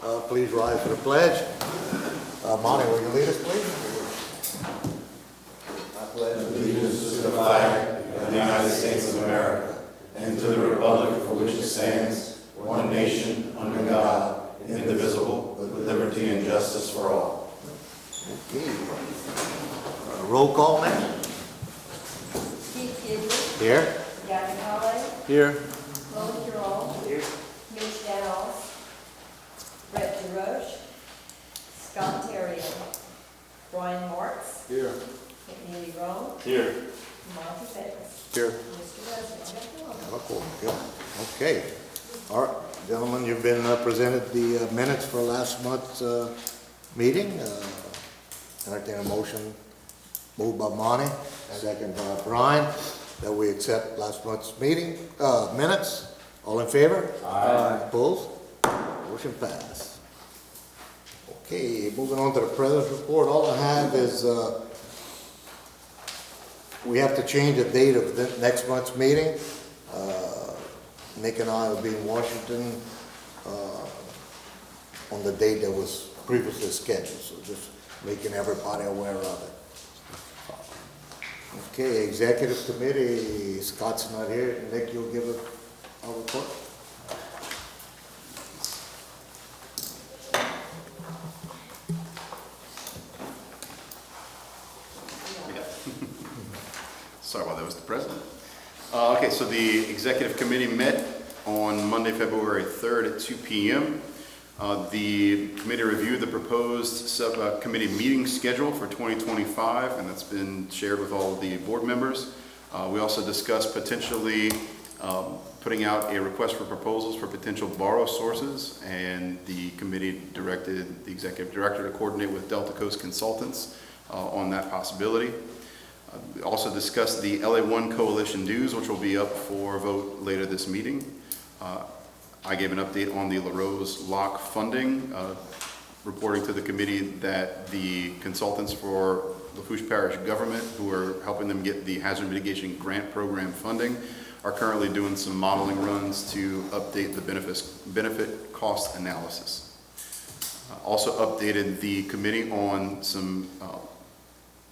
Please rise for the pledge. Monty, will you lead us, please? I pledge allegiance to the flag of the United States of America and to the republic for which it stands, one nation, under God, indivisible, with liberty and justice for all. Okay. Roll call, man. Keith Gidley. Here. Gavin Holly. Here. Lois Jerome. Here. Mitch Daniels. Brett DeRoche. Scott Terrier. Brian Marks. Here. McNeely Rome. Here. Monty Davis. Here. Mr. President. Good. Okay. All right, gentlemen, you've been presented the minutes for last month's meeting. Entertain a motion moved by Monty, second by Brian, that we accept last month's meeting minutes. All in favor? Aye. Opposed? Motion passed. Okay, moving on to the president's report. All I have is we have to change the date of the next month's meeting. Nick and I will be in Washington on the date that was previously scheduled, so just making everybody aware of it. Okay, executive committee, Scott's not here. Nick, you'll give a report? Sorry about that, Mr. President. Okay, so the executive committee met on Monday, February 3rd at 2 p.m. The committee reviewed the proposed subcommittee meeting schedule for 2025, and that's been shared with all of the board members. We also discussed potentially putting out a request for proposals for potential borrow sources, and the committee directed the executive director to coordinate with Delta Coast Consultants on that possibility. We also discussed the LA1 coalition dues, which will be up for vote later this meeting. I gave an update on the LaRose Lock funding, reporting to the committee that the consultants for Lafourche Parish government, who are helping them get the hazard mitigation grant program funding, are currently doing some modeling runs to update the benefit cost analysis. Also updated the committee on some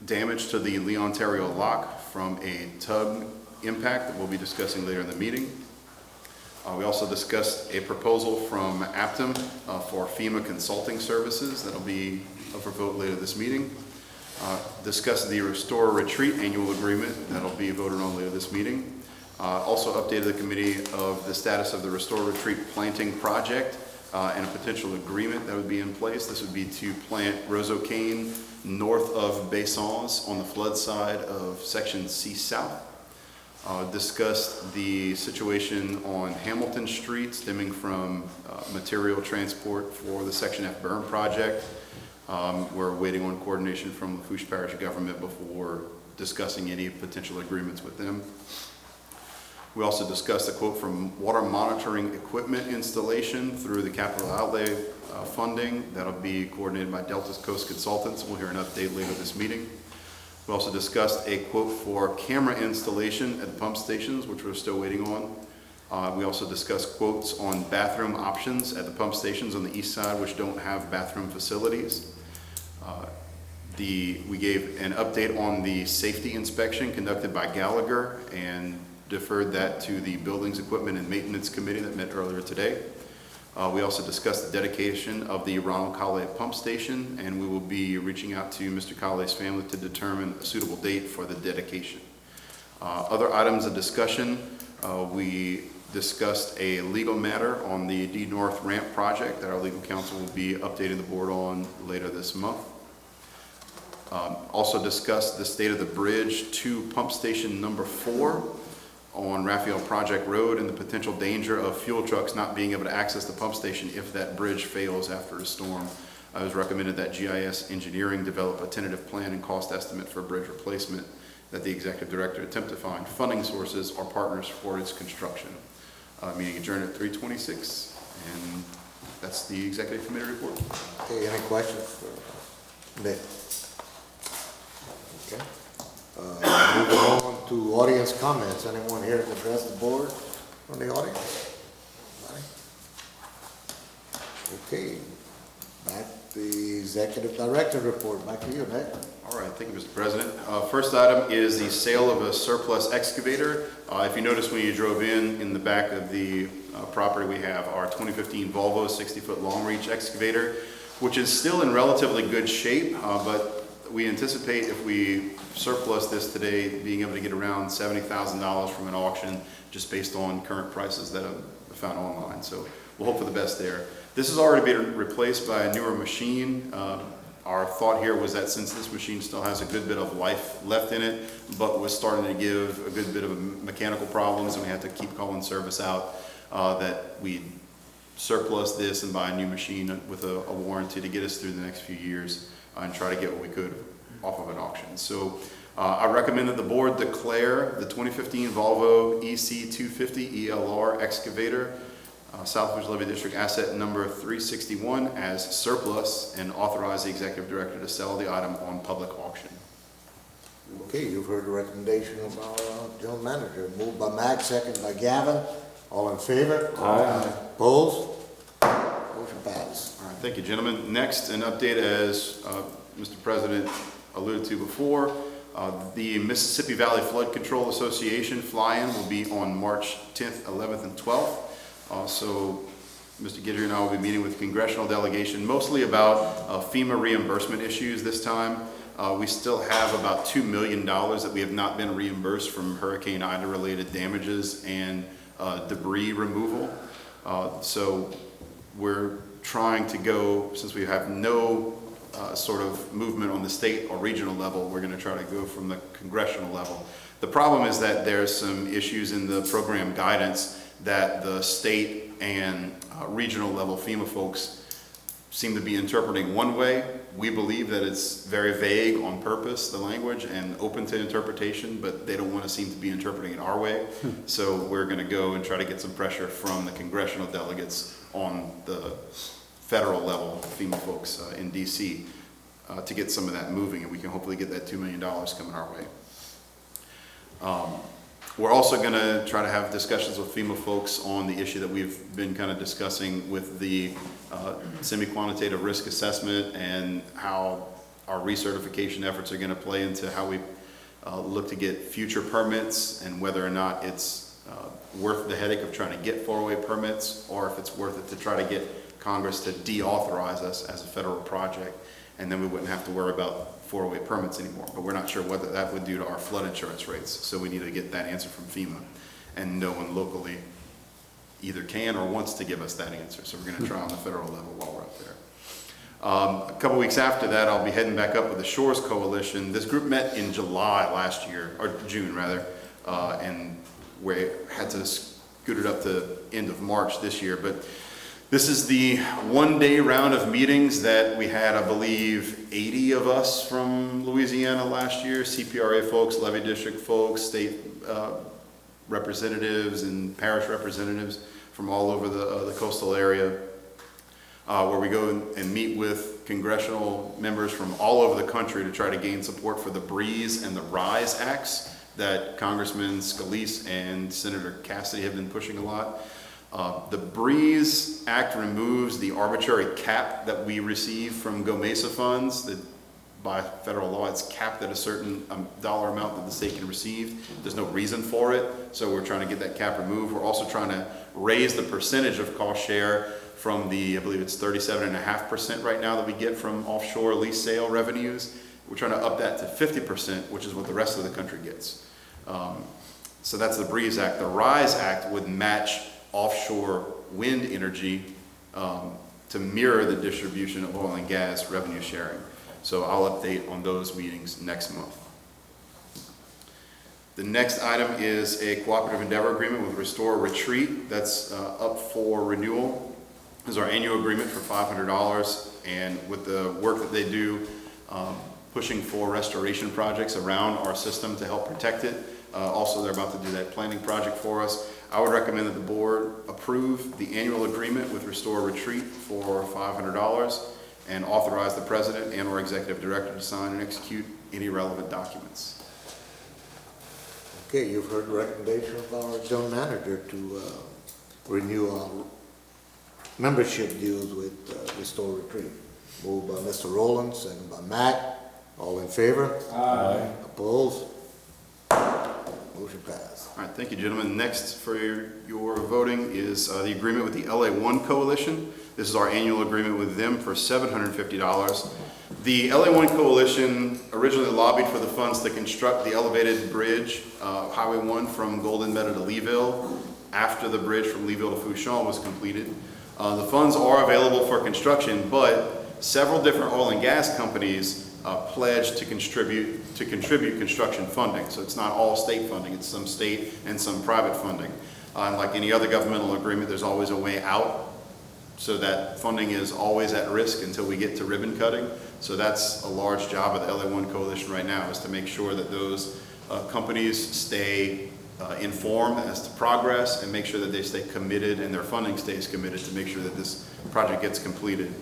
damage to the Lee, Ontario lock from a tug impact that we'll be discussing later in the meeting. We also discussed a proposal from Aptum for FEMA consulting services that'll be up for vote later this meeting. Discussed the Restore Retreat annual agreement that'll be voted on later this meeting. Also updated the committee of the status of the Restore Retreat planting project and a potential agreement that would be in place. This would be to plant roseau-cane north of Baissons on the flood side of Section C South. Discussed the situation on Hamilton Street stemming from material transport for the Section F burn project. We're waiting on coordination from Lafourche Parish government before discussing any potential agreements with them. We also discussed a quote from water monitoring equipment installation through the capital outlay funding. That'll be coordinated by Delta Coast Consultants. We'll hear an update later this meeting. We also discussed a quote for camera installation at the pump stations, which we're still waiting on. We also discussed quotes on bathroom options at the pump stations on the east side, which don't have bathroom facilities. We gave an update on the safety inspection conducted by Gallagher and deferred that to the Buildings, Equipment, and Maintenance Committee that met earlier today. We also discussed the dedication of the Ronald Colley pump station, and we will be reaching out to Mr. Colley's family to determine a suitable date for the dedication. Other items of discussion, we discussed a legal matter on the D North ramp project that our legal counsel will be updating the board on later this month. Also discussed the state of the bridge to pump station number 4 on Raphael Project Road and the potential danger of fuel trucks not being able to access the pump station if that bridge fails after a storm. It was recommended that GIS Engineering develop a tentative plan and cost estimate for bridge replacement, that the executive director attempt to find funding sources or partners for its construction. Meeting adjourned at 3:26, and that's the executive committee report. Okay, any questions for Nick? Okay. Moving on to audience comments. Anyone here to address the board from the audience? Nobody? Okay. Back to the executive director report. Back to you, Nick. All right, thank you, Mr. President. First item is the sale of a surplus excavator. If you notice when you drove in the back of the property, we have our 2015 Volvo 60-foot long reach excavator, which is still in relatively good shape, but we anticipate if we surplus this today, being able to get around $70,000 from an auction just based on current prices that I've found online. So we'll hope for the best there. This has already been replaced by a newer machine. Our thought here was that since this machine still has a good bit of life left in it, but was starting to give a good bit of mechanical problems and we had to keep calling service out, that we surplus this and buy a new machine with a warranty to get us through the next few years and try to get what we could off of an auction. So I recommend that the board declare the 2015 Volvo EC250 ELR excavator, Southwest Levee District asset number 361 as surplus and authorize the executive director to sell the item on public auction. Okay, you've heard the recommendation of our general manager. Moved by Mac, second by Gavin. All in favor? Aye. Opposed? Motion passed. All right, thank you, gentlemen. Next, an update as Mr. President alluded to before. The Mississippi Valley Flood Control Association fly-in will be on March 10th, 11th, and 12th. So Mr. Guidry and I will be meeting with the congressional delegation, mostly about FEMA reimbursement issues this time. We still have about $2 million that we have not been reimbursed from Hurricane Ida related damages and debris removal. So we're trying to go, since we have no sort of movement on the state or regional level, we're going to try to go from the congressional level. The problem is that there's some issues in the program guidance that the state and regional level FEMA folks seem to be interpreting one way. We believe that it's very vague on purpose, the language, and open to interpretation, but they don't want to seem to be interpreting it our way. So we're going to go and try to get some pressure from the congressional delegates on the federal level FEMA folks in DC to get some of that moving, and we can hopefully get that $2 million coming our way. We're also going to try to have discussions with FEMA folks on the issue that we've been kind of discussing with the semi-quantitative risk assessment and how our recertification efforts are going to play into how we look to get future permits and whether or not it's worth the headache of trying to get 408 permits or if it's worth it to try to get Congress to deauthorize us as a federal project, and then we wouldn't have to worry about 408 permits anymore. But we're not sure what that would do to our flood insurance rates, so we need to get that answer from FEMA, and no one locally either can or wants to give us that answer, so we're going to try on the federal level while we're up there. A couple weeks after that, I'll be heading back up with the Shores Coalition. This group met in July last year, or June rather, and we had to scoot it up to end of March this year. But this is the one-day round of meetings that we had, I believe, 80 of us from Louisiana last year, CPRA folks, Levee District folks, state representatives and parish representatives from all over the coastal area, where we go and meet with congressional members from all over the country to try to gain support for the BREEZE and the RISE Acts that Congressman Scalise and Senator Cassidy have been pushing a lot. The BREEZE Act removes the arbitrary cap that we receive from GOMESA funds. That by federal law, it's capped at a certain dollar amount that the state can receive. There's no reason for it, so we're trying to get that cap removed. We're also trying to raise the percentage of cost share from the, I believe it's 37.5% right now that we get from offshore lease sale revenues. We're trying to up that to 50%, which is what the rest of the country gets. So that's the BREEZE Act. The RISE Act would match offshore wind energy to mirror the distribution of oil and gas revenue sharing. So I'll update on those meetings next month. The next item is a cooperative endeavor agreement with Restore Retreat. That's up for renewal. This is our annual agreement for $500, and with the work that they do pushing for restoration projects around our system to help protect it. Also, they're about to do that planning project for us. I would recommend that the board approve the annual agreement with Restore Retreat for $500 and authorize the president and or executive director to sign and execute any relevant documents. Okay, you've heard the recommendation of our general manager to renew our membership deals with Restore Retreat. Moved by Mr. Rowland, second by Matt. All in favor? Aye. Opposed? Motion passed. All right, thank you, gentlemen. Next for your voting is the agreement with the LA1 Coalition. This is our annual agreement with them for $750. The LA1 Coalition originally lobbied for the funds to construct the elevated bridge, Highway 1 from Golden Meadow to Leeville, after the bridge from Leeville to Fouchon was completed. The funds are available for construction, but several different oil and gas companies pledged to contribute construction funding. So it's not all state funding, it's some state and some private funding. And like any other governmental agreement, there's always a way out, so that funding is always at risk until we get to ribbon cutting. So that's a large job of the LA1 Coalition right now, is to make sure that those companies stay informed as to progress and make sure that they stay committed and their funding stays committed to make sure that this project gets completed.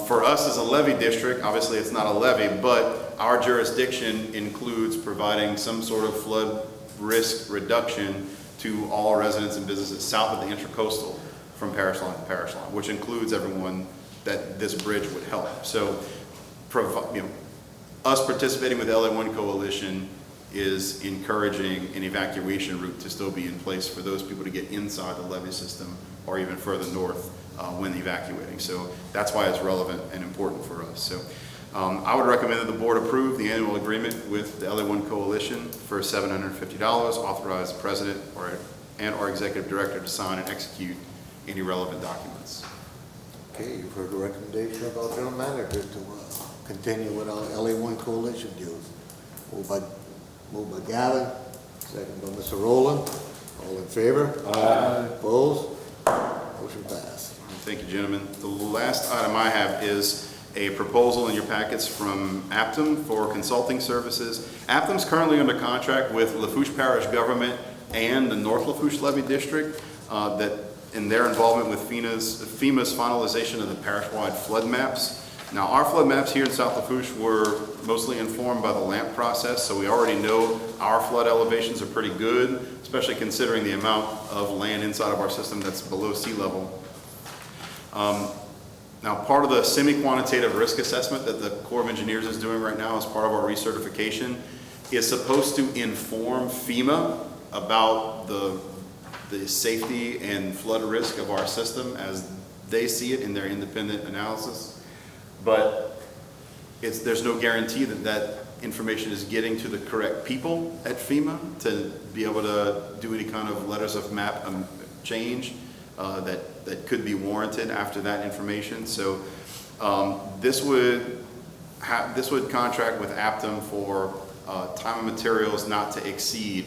For us as a levee district, obviously it's not a levee, but our jurisdiction includes providing some sort of flood risk reduction to all residents and businesses south of the intercoastal from parish line to parish line, which includes everyone that this bridge would help. So, us participating with the LA1 Coalition is encouraging an evacuation route to still be in place for those people to get inside the levee system or even further north when evacuating. So that's why it's relevant and important for us. So I would recommend that the board approve the annual agreement with the LA1 Coalition for $750, authorize the president and our executive director to sign and execute any relevant documents. Okay, you've heard the recommendation of our general manager to continue with our LA1 Coalition dues. Moved by Gavin, second by Mr. Rowland. All in favor? Aye. Opposed? Motion passed. Thank you, gentlemen. The last item I have is a proposal in your packets from Aptum for consulting services. Aptum's currently under contract with Lafourche Parish Government and the North Lafourche Levee District that in their involvement with FEMA's finalization of the parish-wide flood maps. Now, our flood maps here in South Lafourche were mostly informed by the LAMP process, so we already know our flood elevations are pretty good, especially considering the amount of land inside of our system that's below sea level. Now, part of the semi-quantitative risk assessment that the Corps of Engineers is doing right now as part of our recertification is supposed to inform FEMA about the safety and flood risk of our system as they see it in their independent analysis. But there's no guarantee that that information is getting to the correct people at FEMA to be able to do any kind of letters of map change that could be warranted after that information. So this would contract with Aptum for time and materials not to exceed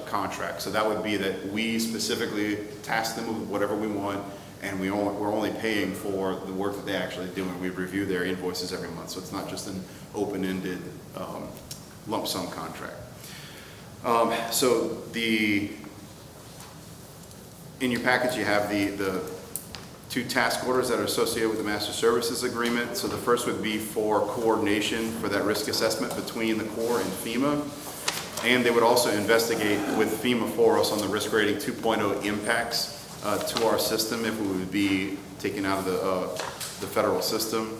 contract. So that would be that we specifically task them with whatever we want, and we're only paying for the work that they actually do, and we review their invoices every month. So it's not just an open-ended lump sum contract. In your package you have the two task orders that are associated with the Master Services Agreement. So the first would be for coordination for that risk assessment between the Corps and FEMA. And they would also investigate with FEMA for us on the risk rating 2.0 impacts to our system if we would be taken out of the federal system.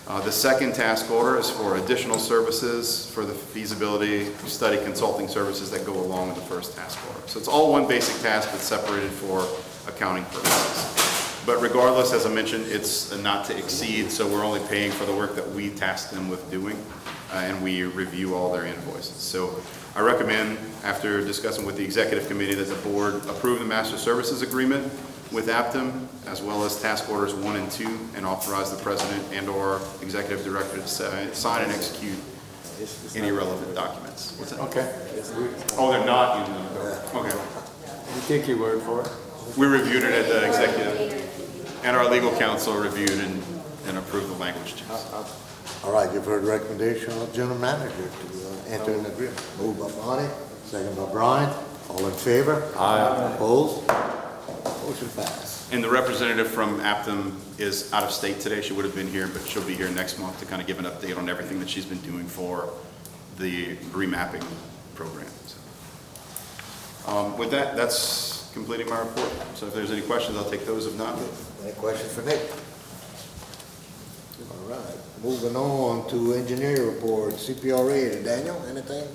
The second task order is for additional services for the feasibility study consulting services that go along with the first task order. So it's all one basic task but separated for accounting purposes. But regardless, as I mentioned, it's a not to exceed, so we're only paying for the work that we task them with doing, and we review all their invoices. So I recommend, after discussing with the executive committee, that the board approve the Master Services Agreement with Aptum, as well as task orders 1 and 2, and authorize the president and/or executive director to sign and execute any relevant documents. What's that? Okay. Oh, they're not in the, okay. We take your word for it. We reviewed it at the executive, and our legal counsel reviewed and approved the language change. All right, you've heard the recommendation of the general manager to enter an agreement. Moved by Monty, second by Brian. All in favor? Aye. Opposed? Motion passed. And the representative from Aptum is out of state today. She would have been here, but she'll be here next month to kind of give an update on everything that she's been doing for the remapping program. So, with that, that's completing my report. So if there's any questions, I'll take those. If not, Any questions for Nick? All right, moving on to engineer report, CPRA. Daniel, anything?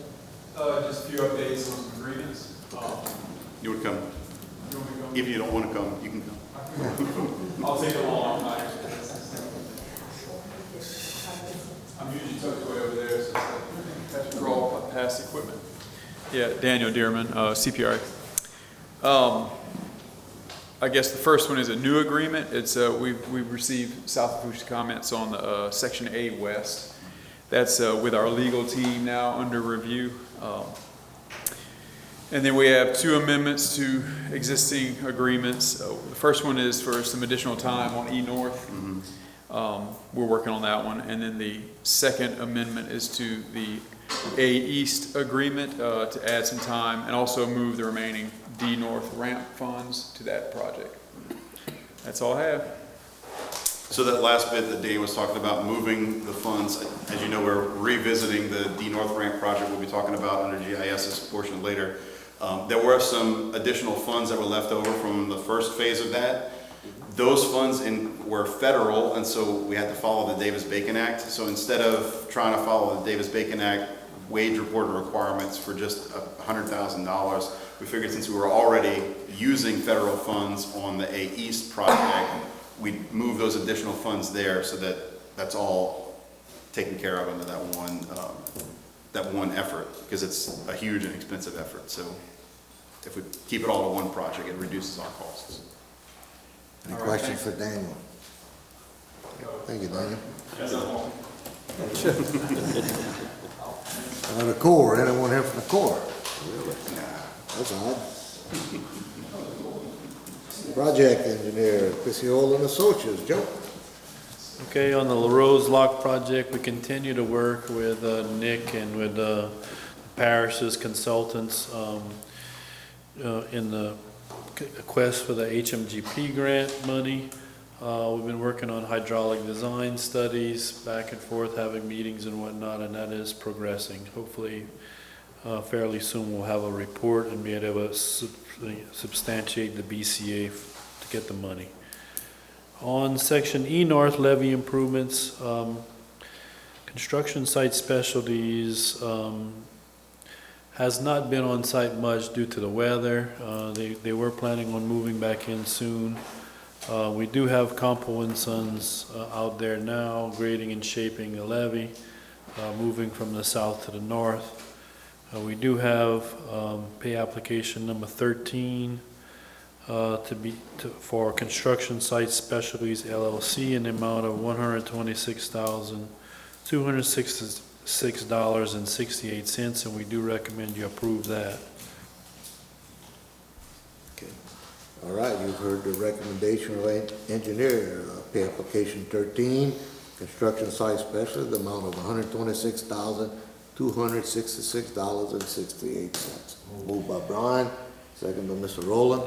Just a few updates on some agreements. You would come. You want me to go? If you don't want to come, you can come. I'll take a long time. I'm usually tucked away over there, so I have to draw past equipment. Yeah, Daniel Dearman, CPRA. I guess the first one is a new agreement. It's we've received South Lafourche comments on the Section A West. That's with our legal team now under review. And then we have two amendments to existing agreements. The first one is for some additional time on E-North. We're working on that one. And then the second amendment is to the A East agreement to add some time and also move the remaining D North ramp funds to that project. That's all I have. So that last bit that Dane was talking about, moving the funds, as you know, we're revisiting the D North ramp project we'll be talking about under GIS's portion later. There were some additional funds that were left over from the first phase of that. Those funds were federal, and so we had to follow the Davis-Bacon Act. So instead of trying to follow the Davis-Bacon Act wage reporting requirements for just $100,000, we figured since we were already using federal funds on the A East project, we'd move those additional funds there so that that's all taken care of under that one effort, because it's a huge and expensive effort. So if we keep it all to one project, it reduces our costs. Any questions for Daniel? Thank you, Daniel. The Corps, anyone here from the Corps? That's odd. Project engineer, Pisciola and Associates, Joe. Okay, on the LaRose Lock project, we continue to work with Nick and with Parrish's consultants in the quest for the HMGP grant money. We've been working on hydraulic design studies, back and forth, having meetings and whatnot, and that is progressing. Hopefully, fairly soon we'll have a report and be able to substantiate the BCA to get the money. On Section E North levee improvements, construction site specialties has not been on site much due to the weather. They were planning on moving back in soon. We do have Campo and Sons out there now grading and shaping the levee, moving from the south to the north. We do have pay application number 13 for Construction Site Specialties LLC in the amount of $126,266.68, and we do recommend you approve that. Okay. All right, you've heard the recommendation of engineer, pay application 13, construction site specialist, the amount of $126,266.68. Moved by Brian, second by Mr. Rowland.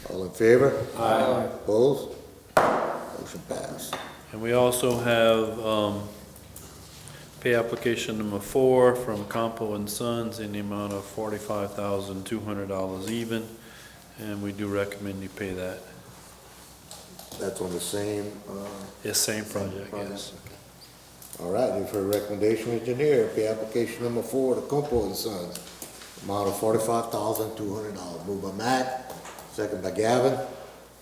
All in favor? Aye. Opposed? Motion passed. And we also have pay application number 4 from Campo and Sons in the amount of $45,200 even, and we do recommend you pay that. That's on the same, Yes, same project, yes. All right, you've heard recommendation of engineer, pay application number 4 to Compo and Sons, amount of $45,200. Moved by Matt, second by Gavin.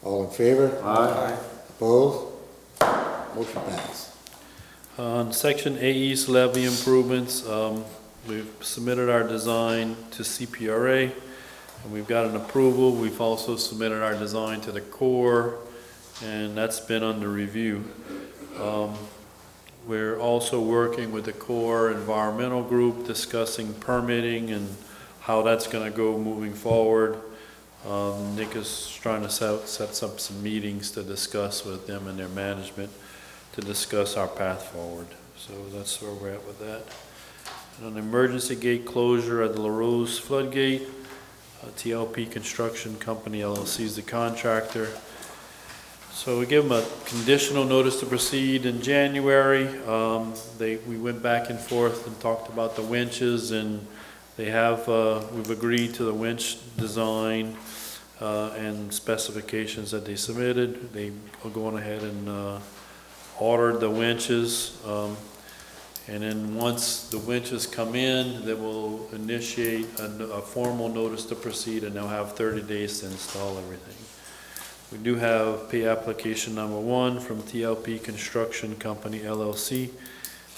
All in favor? Aye. Opposed? Motion passed. On Section A East levee improvements, we've submitted our design to CPRA, and we've got an approval. We've also submitted our design to the Corps, and that's been under review. We're also working with the Corps Environmental Group, discussing permitting and how that's going to go moving forward. Nick is trying to set up some meetings to discuss with them and their management to discuss our path forward. So that's where we're at with that. And on the emergency gate closure at the LaRose floodgate, TLP Construction Company LLC is the contractor. So we give them a conditional notice to proceed in January. We went back and forth and talked about the winches, and they have, we've agreed to the winch design and specifications that they submitted. They are going ahead and ordered the winches. And then once the winches come in, they will initiate a formal notice to proceed, and they'll have 30 days to install everything. We do have pay application number 1 from TLP Construction Company LLC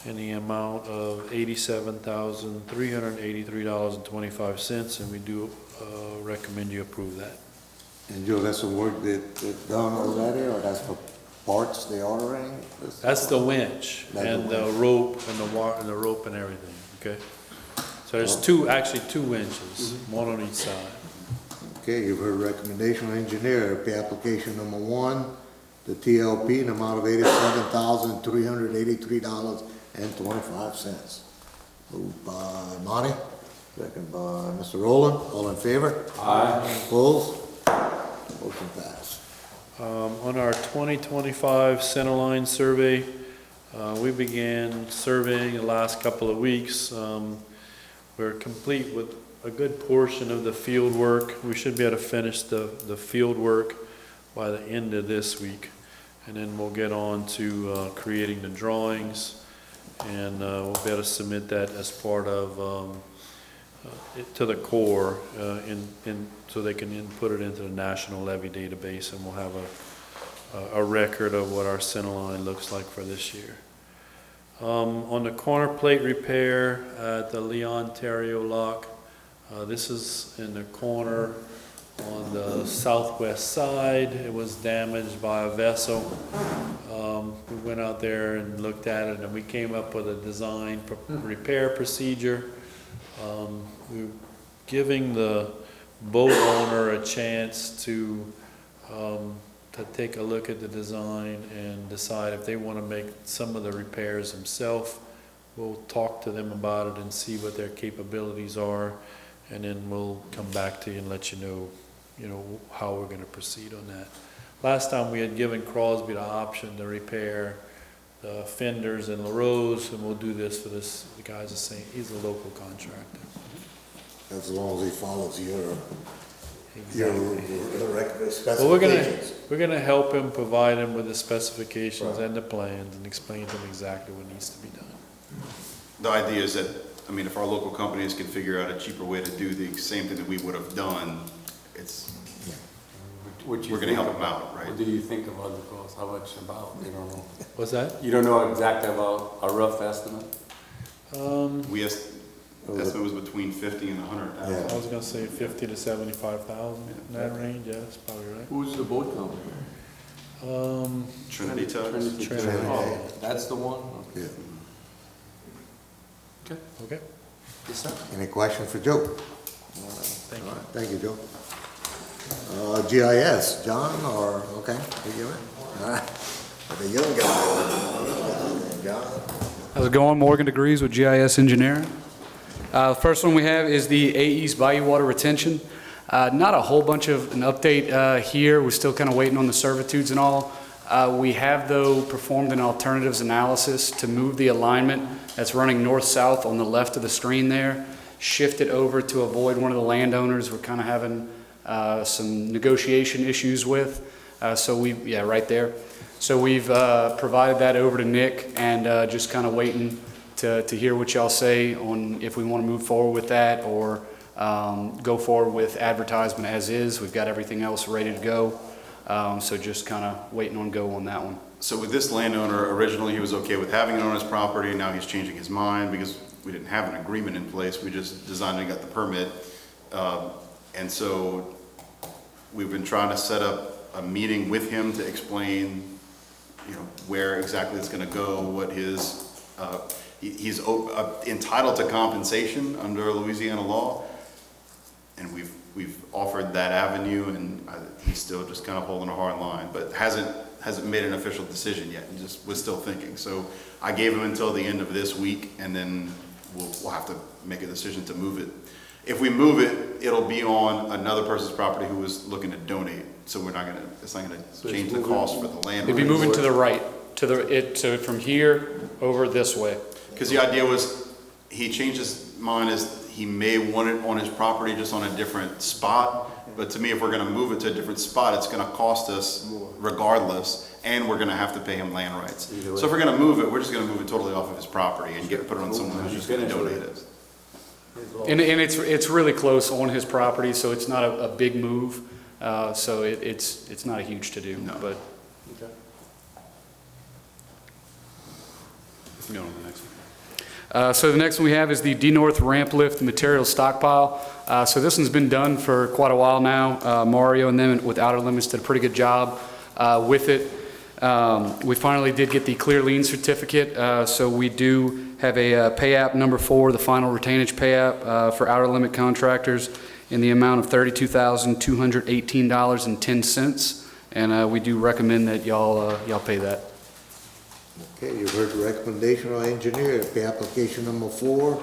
in the amount of $87,383.25, and we do recommend you approve that. And Joe, that's the work that done already, or that's for parts they ordering? That's the winch That's the and the winch. rope and the wire and the rope and everything, okay? So there's actually two winches, one on each side. Okay, you've heard recommendation of engineer, pay application number 1, the TLP, in the amount of $87,383.25. Moved by Monty, second by Mr. Rowland, all in favor? Aye. Opposed? Motion passed. On our 2025 centerline survey, we began surveying the last couple of weeks. We're complete with a good portion of the field work. We should be able to finish the field work by the end of this week. And then we'll get on to creating the drawings, and we'll be able to submit that as part of to the Corps so they can input it into the National Levee database, and we'll have a record of what our center line looks like for this year. On the corner plate repair at the Leon Terrio lock, this is in the corner on the southwest side. It was damaged by a vessel. We went out there and looked at it, and we came up with a design repair procedure. We're giving the boat owner a chance to take a look at the design and decide if they want to make some of the repairs themselves. We'll talk to them about it and see what their capabilities are, and then we'll come back to you and let you know how we're going to proceed on that. Last time we had given Crosby the option to repair the fenders in LaRose, and we'll do this for this. The guy's the same. He's a local contractor. As long as he follows your specifications. Well, we're gonna help him, provide him with the specifications and the plans, and explain to him exactly what needs to be done. The idea is that, I mean, if our local companies can figure out a cheaper way to do the same thing that we would have done, we're gonna help them out, right? What do you think about the cost? How much about? You don't know. What's that? You don't know exactly about a rough estimate? Estimate was between 50 and 100,000. I was gonna say 50 to 75,000 in that range. Yeah, that's probably right. Who's the boat company? Trinity Tugs. Trinity. Oh, that's the one? Yeah. Okay. Yes, sir. Any question for Joe? Thank you. All right, thank you, Joe. GIS, John, or, okay, you give it? All right. The young guy. John? How's it going? Morgan Degrees with GIS Engineering. The first one we have is the AE's Bayou Water Retention. Not a whole bunch of an update here. We're still kind of waiting on the servitudes and all. We have, though, performed an alternatives analysis to move the alignment that's running north-south on the left of the screen there, shift it over to avoid one of the landowners we're kind of having some negotiation issues with. Right there. So we've provided that over to Nick, and just kind of waiting to hear what y'all say on if we want to move forward with that or go forward with advertisement as is. We've got everything else ready to go. So just kind of waiting on go on that one. So with this landowner, originally he was okay with having it on his property, now he's changing his mind because we didn't have an agreement in place, we just designed and got the permit. And so we've been trying to set up a meeting with him to explain, where exactly it's gonna go, what his, he's entitled to compensation under Louisiana law, and we've offered that avenue, and he's still just kind of holding a hard line, but hasn't made an official decision yet, and just was still thinking. So I gave him until the end of this week, and then we'll have to make a decision to move it. If we move it, it'll be on another person's property who was looking to donate. So it's not gonna change the cost for the landlord. It'd be moving to the right, from here over this way. Because the idea was, he changed his mind as he may want it on his property, just on a different spot. But to me, if we're gonna move it to a different spot, it's gonna cost us regardless, and we're gonna have to pay him land rights. So if we're gonna move it, we're just gonna move it totally off of his property and put it on someone who's just gonna donate it. And it's really close on his property, so it's not a big move. So it's not a huge to-do, No. but. You know, the next one. So the next one we have is the D-North ramp lift material stockpile. So this one's been done for quite a while now. Mario and them with Outer Limits did a pretty good job with it. We finally did get the clear lien certificate, so we do have a pay app number 4, the final retainage pay app for Outer Limit contractors in the amount of $32,218.10, and we do recommend that y'all pay that. Okay, you've heard the recommendation of our engineer, pay application number 4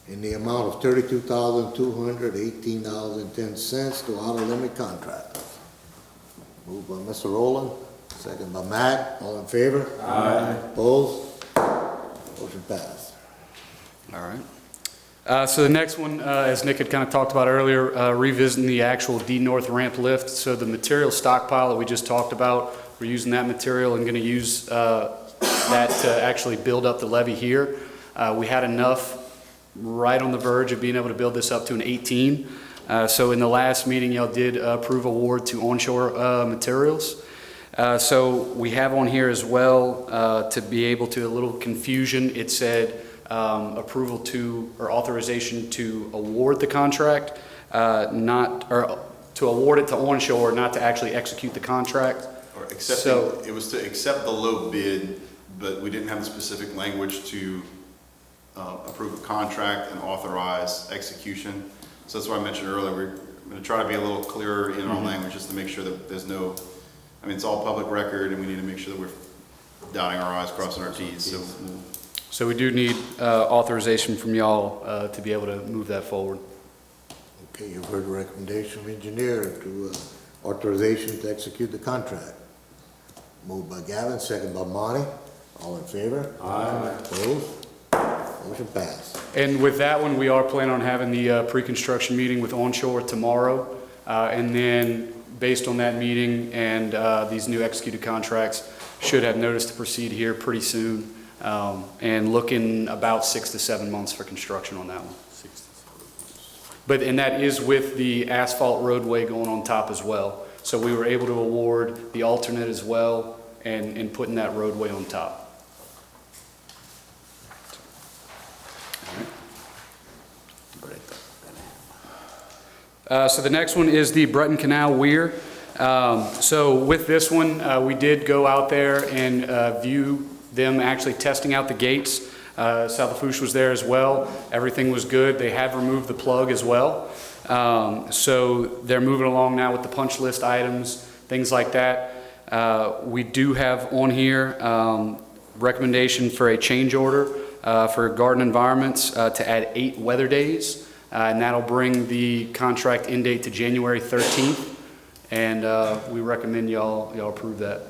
in the amount of $32,218.10 to Outer Limit Contractors. Moved by Mr. Rowland, second by Matt, all in favor? Aye. Opposed? Motion passed. All right. So the next one, as Nick had kind of talked about earlier, revisiting the actual D-North ramp lift. So the material stockpile that we just talked about, we're using that material and going to use that to actually build up the levee here. We had enough right on the verge of being able to build this up to an 18. So in the last meeting, y'all did approve award to onshore materials. So we have on here as well, to be able to, a little confusion, it said approval to, or authorization to award the contract, or to award it to onshore, not to actually execute the contract. Or accepting, it was to accept the low bid, but we didn't have the specific language to approve a contract and authorize execution. So that's why I mentioned earlier, we're going to try to be a little clearer in our language just to make sure that there's no, I mean, it's all public record and we need to make sure that we're dotting our i's, crossing our t's. So we do need authorization from y'all to be able to move that forward. Okay, you've heard the recommendation of engineer to authorization to execute the contract. Moved by Gavin, second by Monty. All in favor? Aye. Opposed? Motion passed. And with that one, we are planning on having the pre-construction meeting with onshore tomorrow. And then based on that meeting and these new executed contracts, should have notice to proceed here pretty soon. And looking about 6 to 7 months for construction on that one. But, and that is with the asphalt roadway going on top as well. So we were able to award the alternate as well and putting that roadway on top. So the next one is the Breton Canal Weir. So with this one, we did go out there and view them actually testing out the gates. South Lafourche was there as well. Everything was good. They have removed the plug as well. So they're moving along now with the punch list items, things like that. We do have on here recommendation for a change order for Garden Environments to add 8 weather days. And that'll bring the contract end date to January 13th. And we recommend y'all approve that.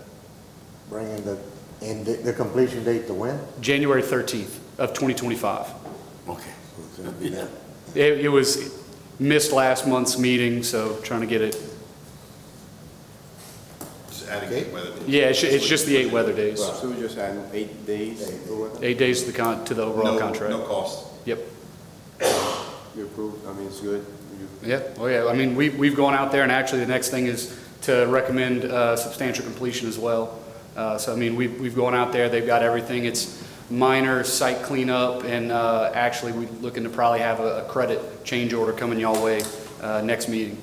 Bringing the completion date to when? January 13th of 2025. Okay. So it's gonna be that. It was missed last month's meeting, so trying to get it. Just adding Okay. 8 weather days. Yeah, it's just the 8 weather days. So we just had 8 days? 8 days to the overall contract. No cost. Yep. You approved, I mean, it's good. Yeah. Oh yeah. I mean, we've gone out there, and actually the next thing is to recommend substantial completion as well. So I mean, we've gone out there. They've got everything. It's minor site cleanup, and actually we're looking to probably have a credit change order coming y'all way next meeting.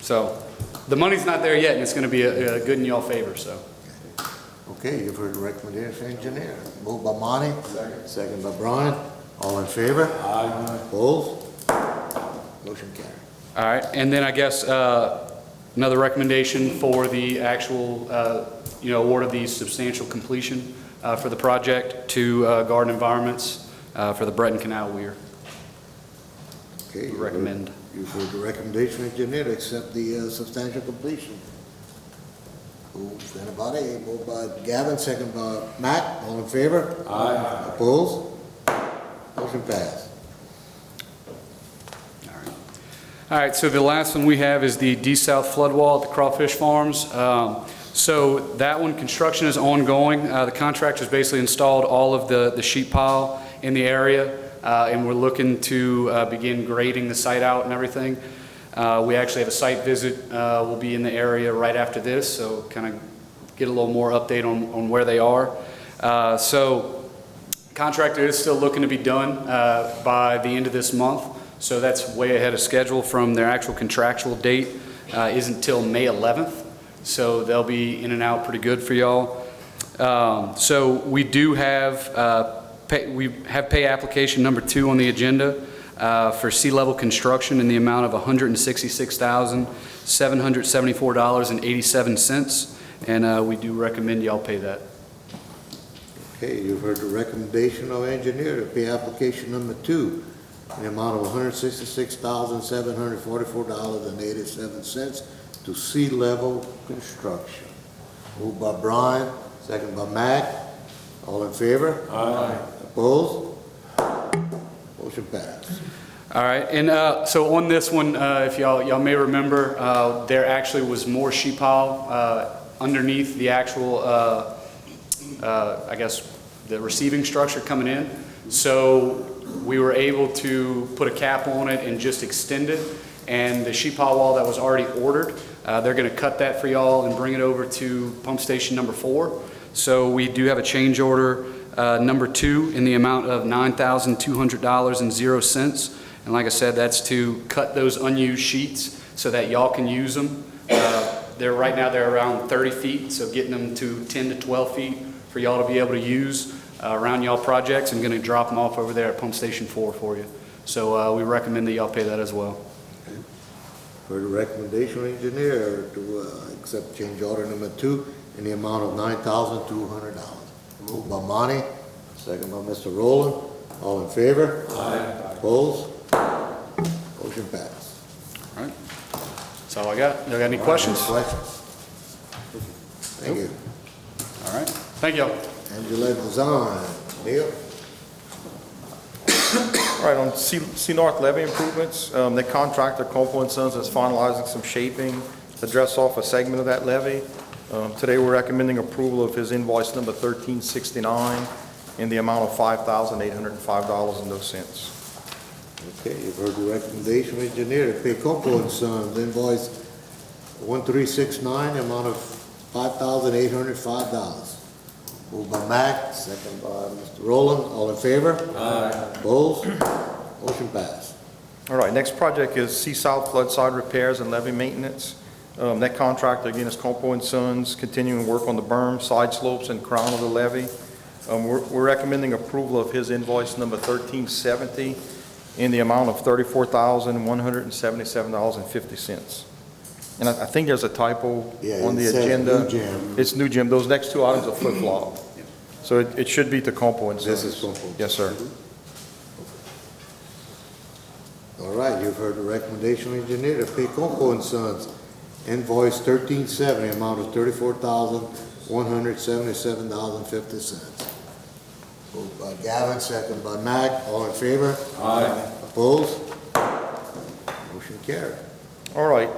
So the money's not there yet, and it's going to be a good in y'all favor. So. Okay, you've heard the recommendation of engineer. Moved by Monty. Second by Brian. All in favor? Aye. Opposed? Motion carried. All right, and then I guess another recommendation for the actual, award of the substantial completion for the project to Garden Environments for the Breton Canal Weir. Okay. Recommend. You've heard the recommendation of engineer to accept the substantial completion. Moved, anybody? Moved by Gavin, second by Matt. All in favor? Aye. Opposed? Motion passed. All right, so the last one we have is the D-South flood wall at the Crawfish Farms. So that one, construction is ongoing. The contractor's basically installed all of the sheet pile in the area, and we're looking to begin grading the site out and everything. We actually have a site visit. We'll be in the area right after this, so kind of get a little more update on where they are. So contractor is still looking to be done by the end of this month. So that's way ahead of schedule from their actual contractual date. Isn't until May 11th. So they'll be in and out pretty good for y'all. So we do have, pay application number 2 on the agenda for sea-level construction in the amount of $166,774.87. And we do recommend y'all pay that. Okay, you've heard the recommendation of engineer to pay application number 2 in the amount of $166,744.87 to sea-level construction. Moved by Brian, second by Mac. All in favor? Aye. Opposed? Motion passed. All right, and so on this one, if y'all may remember, there actually was more sheet pile underneath the actual, I guess, the receiving structure coming in. So we were able to put a cap on it and just extend it. And the sheet pile wall that was already ordered, they're going to cut that for y'all and bring it over to pump station number 4. So we do have a change order number 2 in the amount of $9,200.00. And like I said, that's to cut those unused sheets so that y'all can use them. Right now they're around 30 feet, so getting them to 10 to 12 feet for y'all to be able to use around y'all projects. I'm going to drop them off over there at pump station 4 for you. So we recommend that y'all pay that as well. For the recommendation of engineer to accept change order number 2 in the amount of $9,200. Moved by Monty, second by Mr. Rowland. All in favor? Aye. Opposed? Motion passed. All right. That's all I got. Y'all got any questions? Any questions? Thank you. All right. Thank y'all. Angela Design. Neil? All right, on C North levee improvements, the contractor, Copeland & Sons, is finalizing some shaping to dress off a segment of that levee. Today, we're recommending approval of his invoice number 1369 in the amount of $5,805.00. Okay, you've heard the recommendation of engineer to pay Copeland & Sons invoice 1369, the amount of $5,805. Moved by Mac, second by Mr. Rowland. All in favor? Aye. Opposed? Motion passed. All right, next project is South flood-side repairs and levee maintenance. That contractor, again, is Copeland & Sons, continuing work on the berm, side slopes, and crown of the levee. We're recommending approval of his invoice number 1370 in the amount of $34,177.50. And I think there's a typo on the agenda. New Gym. It's New Gym. Those next 2 items are flip-flop. So it should be to Copeland & Sons. This is Copeland. Yes, sir. All right, you've heard the recommendation of engineer to pay Copeland & Sons invoice 1370, amount of $34,177.50. Moved by Gavin, second by Mac. All in favor? Aye. Opposed? Motion carried. All right,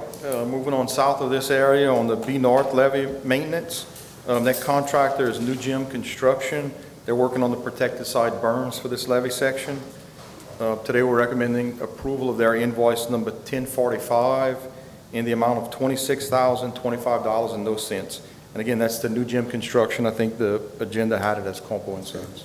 moving on south of this area on the B North levee maintenance. That contractor is New Gym Construction. They're working on the protected side berms for this levee section. Today we're recommending approval of their invoice number 1045 in the amount of $26,025.00. And again, that's the New Gym Construction. I think the agenda had it as Copeland & Sons.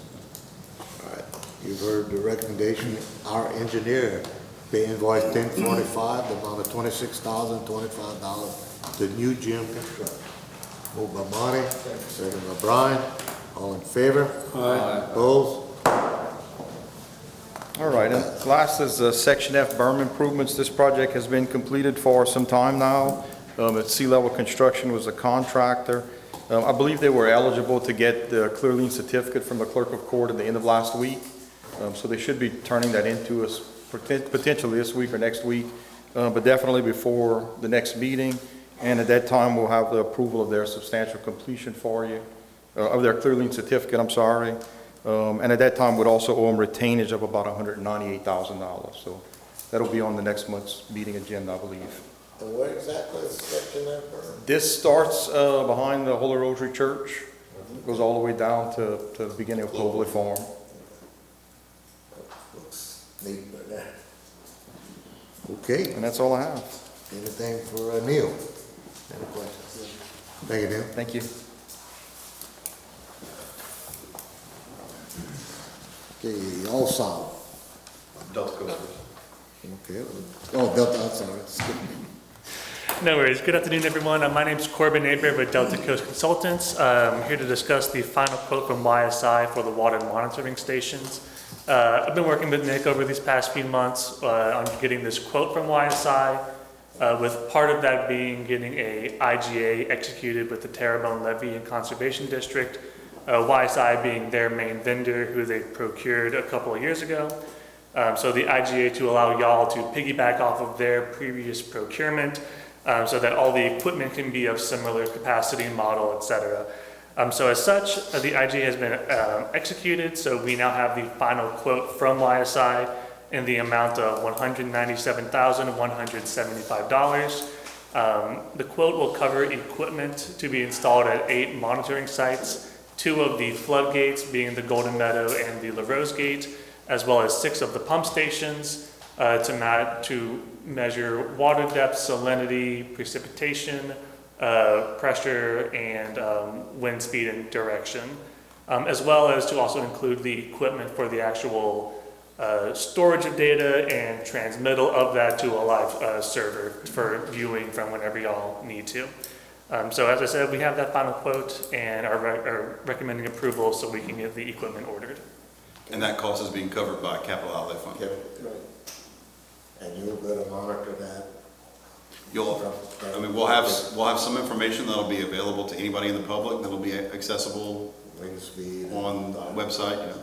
All right, you've heard the recommendation. Our engineer pay invoice 1045, the amount of $26,025 to New Gym Construction. Moved by Monty, second by Brian. All in favor? Aye. Opposed? All right, and last is Section F berm improvements. This project has been completed for some time now. Sea Level Construction was a contractor. I believe they were eligible to get the clear lien certificate from the clerk of court at the end of last week. So they should be turning that into us potentially this week or next week, but definitely before the next meeting. And at that time, we'll have the approval of their substantial completion for you, of their clear lien certificate, I'm sorry. And at that time, we'd also owe them retainage of about $198,000. So that'll be on the next month's meeting agenda, I believe. And where exactly is the section there for? This starts behind the Holy Rosary Church, goes all the way down to the beginning of Clovelly Farm. Looks neat right there. Okay, And that's all I have. anything for Neil? Any questions? Thank you, Neil. Thank you. Okay, all solid. Delta Coast. Okay, oh, Delta, I'm sorry, skip me. No worries. Good afternoon, everyone. My name is Corbin Aber with Delta Coast Consultants. I'm here to discuss the final quote from YSI for the water monitoring stations. I've been working with Nick over these past few months on getting this quote from YSI, with part of that being getting a IGA executed with the Terrebonne Levee and Conservation District, YSI being their main vendor who they procured a couple of years ago. So the IGA to allow y'all to piggyback off of their previous procurement, so that all the equipment can be of similar capacity, model, etc. So as such, the IGA has been executed, so we now have the final quote from YSI in the amount of $197,175. The quote will cover equipment to be installed at 8 monitoring sites, 2 of the floodgates being the Golden Meadow and the La Rose Gate, as well as 6 of the pump stations to measure water depth, salinity, precipitation, pressure, and wind speed and direction, as well as to also include the equipment for the actual storage of data and transmittal of that to a live server for viewing from whenever y'all need to. So as I said, we have that final quote and are recommending approval so we can get the equipment ordered. And that cost is being covered by capital outlay fund. Okay, right. And you're gonna monitor that? I mean, we'll have some information that'll be available to anybody in the public, that'll be accessible Wind speed. on the website,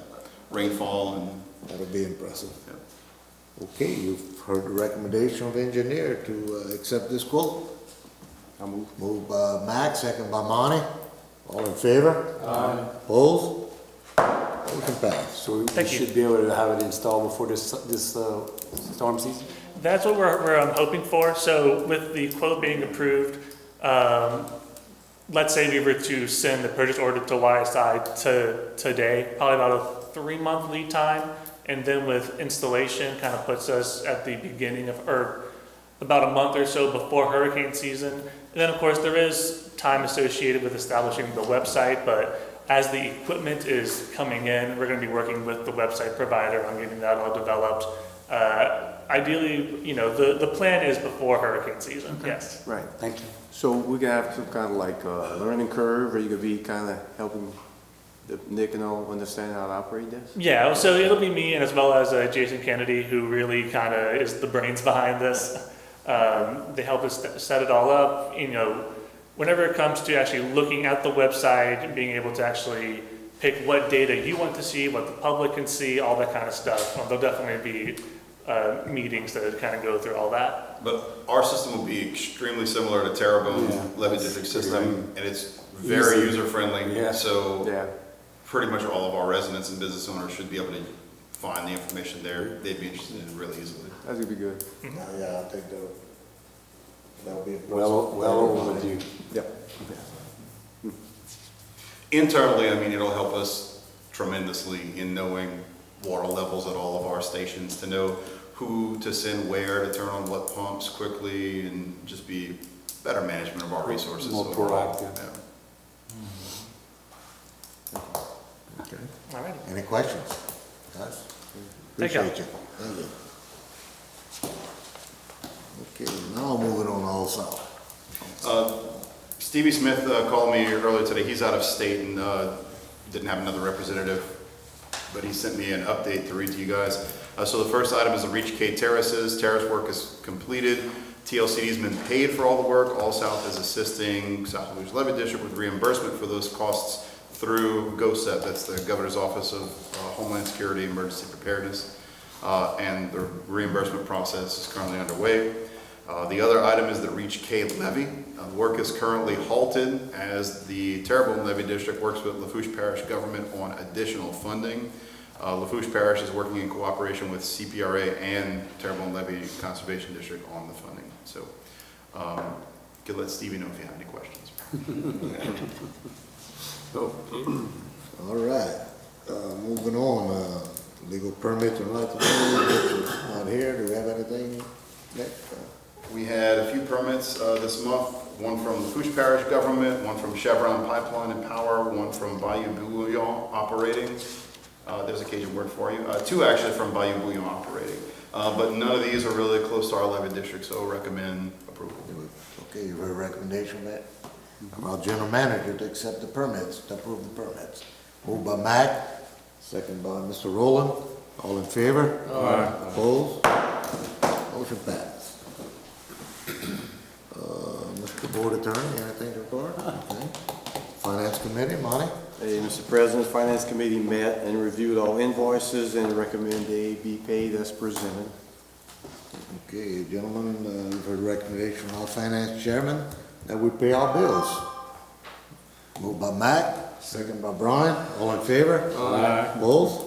rainfall and. That'll be impressive. Okay, you've heard the recommendation of engineer to accept this quote. I'll move. Moved by Max, second by Monty. All in favor? Aye. Opposed? Motion passed. So we Thank you. should be able to have it installed before this storm season? That's what we're hoping for. So with the quote being approved, let's say we were to send the purchase order to YSI today, probably about a 3-month lead time. And then with installation, kind of puts us at the beginning of, or about a month or so before hurricane season. And then of course there is time associated with establishing the website, but as the equipment is coming in, we're going to be working with the website provider on getting that all developed. Ideally, the plan is before hurricane season, yes. Right. Thank you. So we can have some kind of like learning curve, or you could be kind of helping Nick and all understand how to operate this? Yeah, so it'll be me and as well as Jason Kennedy, who really kind of is the brains behind this. They help us set it all up. Whenever it comes to actually looking at the website and being able to actually pick what data you want to see, what the public can see, all that kind of stuff. There'll definitely be meetings that kind of go through all that. But our system will be extremely similar to Terrebonne Levee District system, and it's very user-friendly. Yeah. So Yeah. pretty much all of our residents and business owners should be able to find the information there they'd be interested in really easily. That's gonna be good. Yeah, I think that'll be. Well overdue. Yep. Internally, it'll help us tremendously in knowing water levels at all of our stations, to know who to send where, to turn on what pumps quickly, and just be better management of our resources. More overall. proactive. Yeah. Okay. All right. Any questions? Guys? Thank you. Appreciate you. Thank you. Okay, now moving on also. Stevie Smith called me earlier today. He's out of state and didn't have another representative, but he sent me an update to read to you guys. So the first item is the Reach K terraces. Terrace work is completed. TLCD's been paid for all the work. All South is assisting South Louis Levee District with reimbursement for those costs through GOSEP, that's the Governor's Office of Homeland Security Emergency Preparedness, and the reimbursement process is currently underway. The other item is the Reach K levee. Work is currently halted as the Terrebonne Levee District works with Lafourche Parish government on additional funding. Lafourche Parish is working in cooperation with CPRA and Terrebonne Levee Conservation District on the funding. So you can let Stevie know if you have any questions. All right, moving on, legal permits and rights of way, Rich is not here, do we have anything next? We had a few permits this month, one from Lafourche Parish Government, one from Chevron Pipeline and Power, one from Bayou Bouillon Operating. There's a Cajun word for you. Two actually from Bayou Bouillon Operating. But none of these are really close to our levee district, so recommend approval. Okay, you have a recommendation, Matt? Our general manager to accept the permits, to approve the permits. Moved by Mac, second by Mr. Rowland. All in favor? Aye. Opposed? Motion passed. Mr. Board Attorney, anything to report? Okay. Finance Committee, Monty? Hey, Mr. President, Finance Committee met and reviewed all invoices and recommend they be paid as presented. Okay, gentlemen, you've heard the recommendation from our finance chairman that we pay our bills. Moved by Mac, second by Brian, all in favor? Aye. Opposed?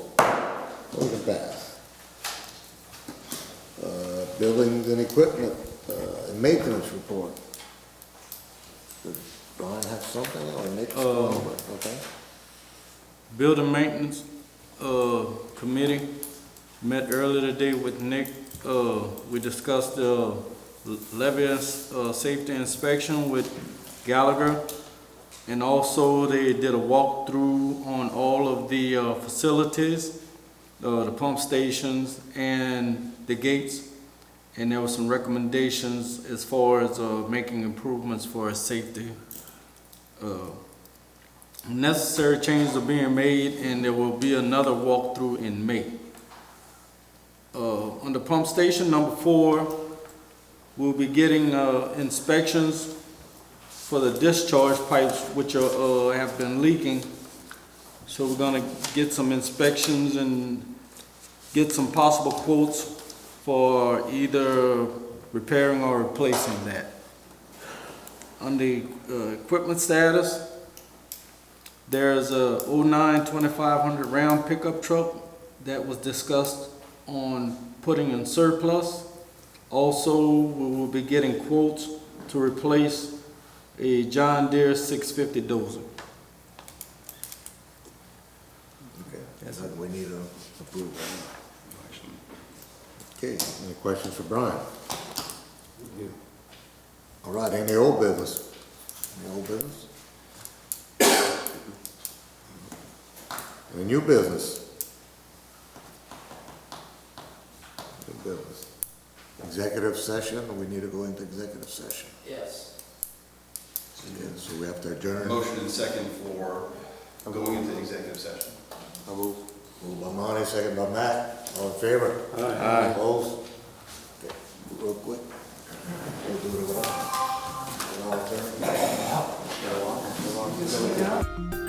Motion passed. Buildings and equipment, and maintenance report. Does Brian have something, or Nick? Okay. Building maintenance, committee met earlier today with Nick. We discussed the levee safety inspection with Gallagher. And also they did a walkthrough on all of the facilities, the pump stations and the gates. And there were some recommendations as far as making improvements for safety. Necessary changes are being made, and there will be another walkthrough in May. On the pump station number 4, we'll be getting inspections for the discharge pipes, which are, have been leaking. So we're gonna get some inspections and get some possible quotes for either repairing or replacing that. On the equipment status, there's a 09 2500 round pickup truck that was discussed on putting in surplus. Also, we will be getting quotes to replace a John Deere 650 dozer. Okay, that's what we need to approve. Okay, any questions for Brian? All right, any old business? Any old business? Any new business? New business. Executive session, we need to go into executive session. Yes. Okay, so we have to adjourn. Motion and second for going into executive session. I move. Moved by Monty, second by Matt. All in favor? Aye. Opposed? Okay, real quick. We'll do it all. We'll all turn.